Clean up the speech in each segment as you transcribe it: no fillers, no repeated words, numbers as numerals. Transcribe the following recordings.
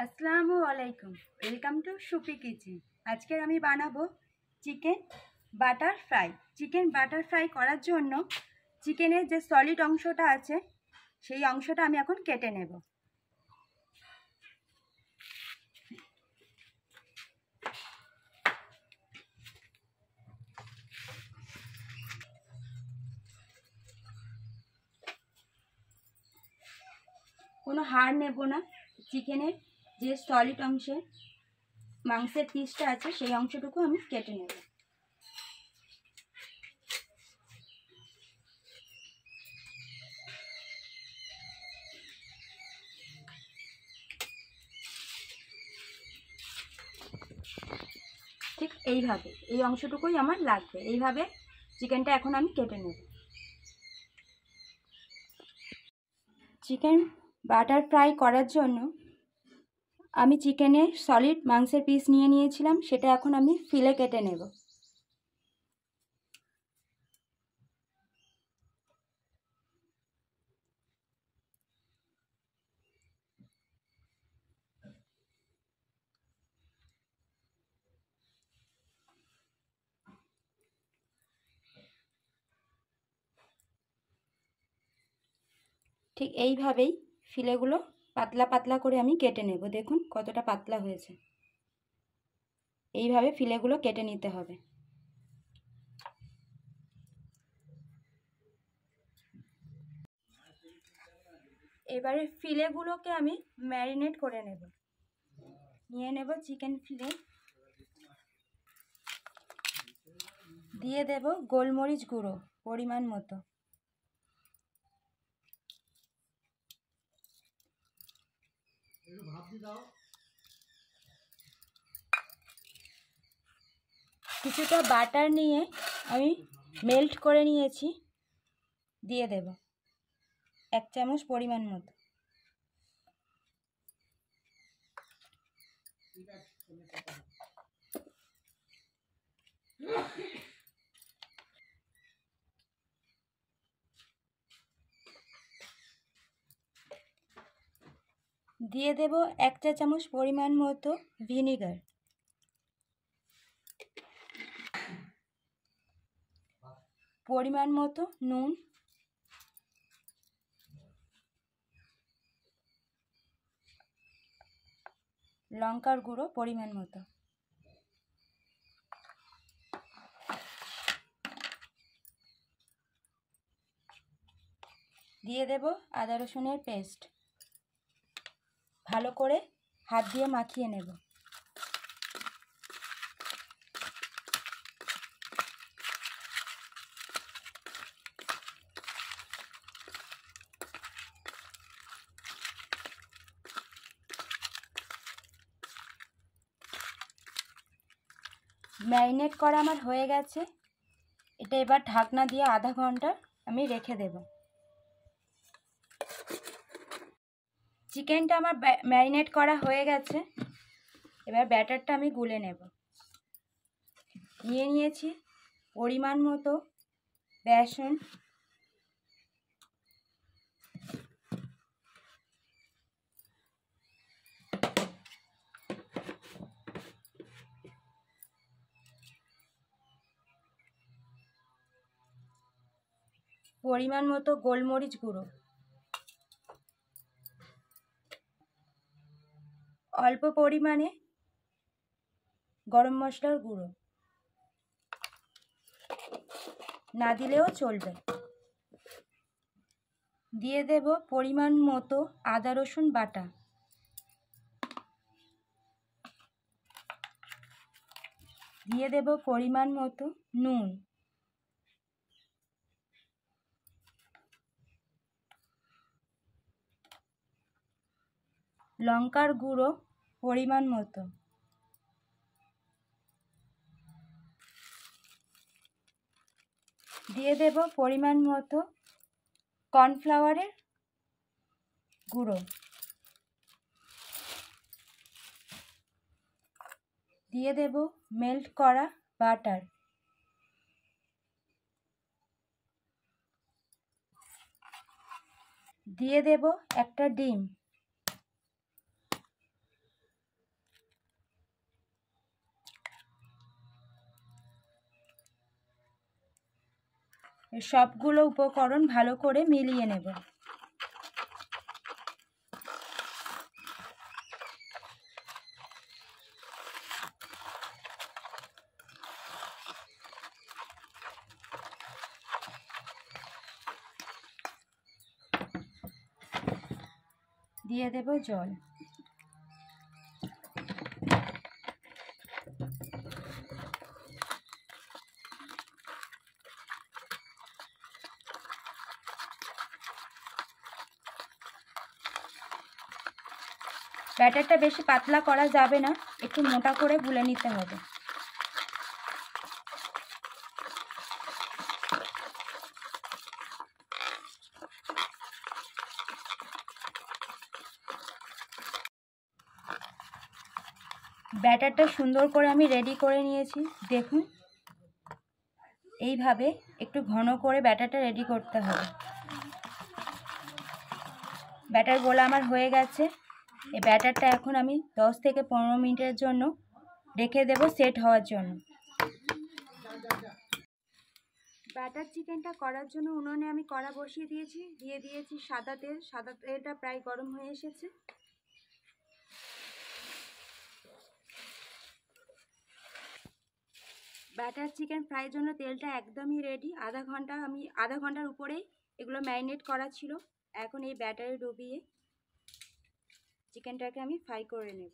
আসসালামু আলাইকুম, welcome to soupy kitchen. আজকের আমি বানাবো chicken butter fry. Chicken butter fry করার জন্য চিকেনের যে সলিড অংশটা আছে সেই অংশটা আমি এখন কেটে নেব। কোনো হাড় নেব না, চিকেনের যে সলিড অংশে মাংসের পিসটা আছে সেই অংশটুকু আমি কেটে নেব। ঠিক এইভাবে, এই অংশটুকুই আমার লাগবে। এইভাবে চিকেনটা এখন আমি কেটে নেব। চিকেন বাটার ফ্রাই করার জন্য আমি চিকেনের সলিড মাংসের পিস নিয়ে নিয়েছিলাম, সেটা এখন আমি ফিলে কেটে নেব। ঠিক এইভাবেই ফিলেগুলো পাতলা পাতলা করে আমি কেটে নেব। দেখুন কতটা পাতলা হয়েছে। এইভাবে ফিলেগুলো কেটে নিতে হবে। এবারে ফিলেগুলোকে আমি ম্যারিনেট করে নেব। নিয়ে নেব চিকেন ফিলে, দিয়ে দেব গোলমরিচ গুঁড়ো পরিমাণ মতো, কিছুটা বাটার নিয়ে আমি মেল্ট করে নিয়েছি, দিয়ে দেব 1 চামচ পরিমাণ মতো। দিয়ে দেব 1 চা চামচ পরিমাণ মতো ভিনিগার, পরিমাণ মতো নুন, লঙ্কার গুঁড়ো পরিমাণ মতো, দিয়ে দেব আদা রসুনের পেস্ট। ভালো করে হাত দিয়ে মাখিয়ে নেব। ম্যারিনেট করা আমার হয়ে গেছে। এটা এবার ঢাকনা দিয়ে আধা ঘন্টা আমি রেখে দেব। চিকেনটা আমার ম্যারিনেট করা হয়ে গেছে। এবার ব্যাটারটা আমি গুলে নেব। নিয়ে নিয়েছি পরিমাণ মতো বেসন, পরিমাণ মতো গোলমরিচ গুঁড়ো, অল্প পরিমাণে গরম মশলার গুঁড়ো, না দিলেও চলবে। দিয়ে দেব পরিমাণ মতো আদা রসুন বাটা, দিয়ে দেব পরিমাণ মতো নুন, লঙ্কার গুঁড়ো পরিমাণ মতো, দিয়ে দেব পরিমাণ মতো কর্নফ্লাওয়ারের গুঁড়ো, দিয়ে দেব মেল্ট করা বাটার, দিয়ে দেব একটা ডিম, সবগুলো উপকরণ ভালো করে মিলিয়ে নেব। দিয়ে দেব জল। ব্যাটারটা বেশি পাতলা করা যাবে না, একটু মোটা করে গুলে নিতে হবে। ব্যাটারটা সুন্দর করে আমি রেডি করে নিয়েছি। দেখুন, এইভাবে একটু ঘন করে ব্যাটারটা রেডি করতে হবে। ব্যাটার গোলা আমার হয়ে গেছে। এই ব্যাটারটা এখন আমি 10 থেকে 15 মিনিটের জন্য রেখে দেব সেট হওয়ার জন্য। ব্যাটার চিকেনটা করার জন্য উনুনে আমি কড়া বসিয়ে দিয়েছি, দিয়ে দিয়েছি সাদা তেল। সাদা তেলটা প্রায় গরম হয়ে এসেছে। ব্যাটার চিকেন ফ্রাইয়ের জন্য তেলটা একদমই রেডি। আধা ঘন্টার উপরেই এগুলো ম্যারিনেট করা ছিল। এখন এই ব্যাটারে ডুবিয়ে চিকেনটাকে আমি ফ্রাই করে নেব।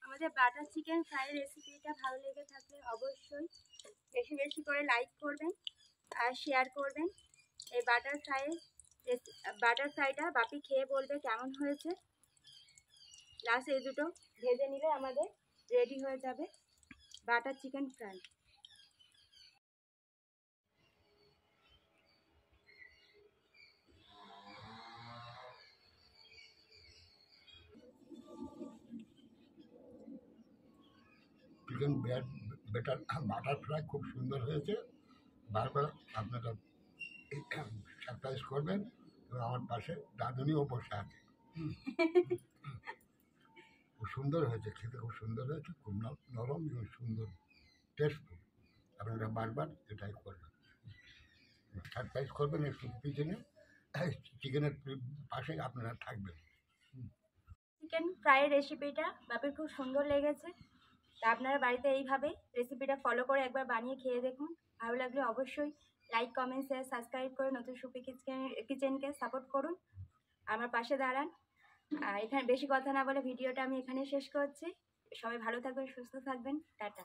আমাদের বাটার চিকেন ফ্রাই রেসিপিটা ভালো লেগে থাকলে অবশ্যই বেশি বেশি করে লাইক করবেন আর শেয়ার করবেন। এই বাটার ফ্রাইটা বাপি খেয়ে বলবে কেমন হয়েছে। লাস্ট এই দুটো ভেজে নিলে আমাদের রেডি হয়ে যাবে butter chicken fry. Chicken better butter fry খুব সুন্দর হয়েছে। বারবার আপনারা সারপ্রাইজ করবেন। এবং আমার পাশে দাদুনিও বসে আছে। খুব সুন্দর হয়েছে, খেতে খুব সুন্দর হয়েছে, খুব নরম এবং সুন্দর টেস্টফুল। আপনারা বারবার এটাই করবেন, সারপ্রাইজ করবেন। একটু পিছনে চিকেনের পাশে আপনারা থাকবেন। চিকেন ফ্রাইয়ের রেসিপিটা বাপির খুব সুন্দর লেগেছে। তা আপনারা বাড়িতে এইভাবে রেসিপিটা ফলো করে একবার বানিয়ে খেয়ে দেখুন। ভালো লাগলে অবশ্যই লাইক, কমেন্ট, শেয়ার, সাবস্ক্রাইব করে নতুন সুপি কিচেনকে সাপোর্ট করুন, আমার পাশে দাঁড়ান। আর এখানে বেশি কথা না বলে ভিডিওটা আমি এখানে শেষ করছি। সবাই ভালো থাকবেন, সুস্থ থাকবেন, টাটা।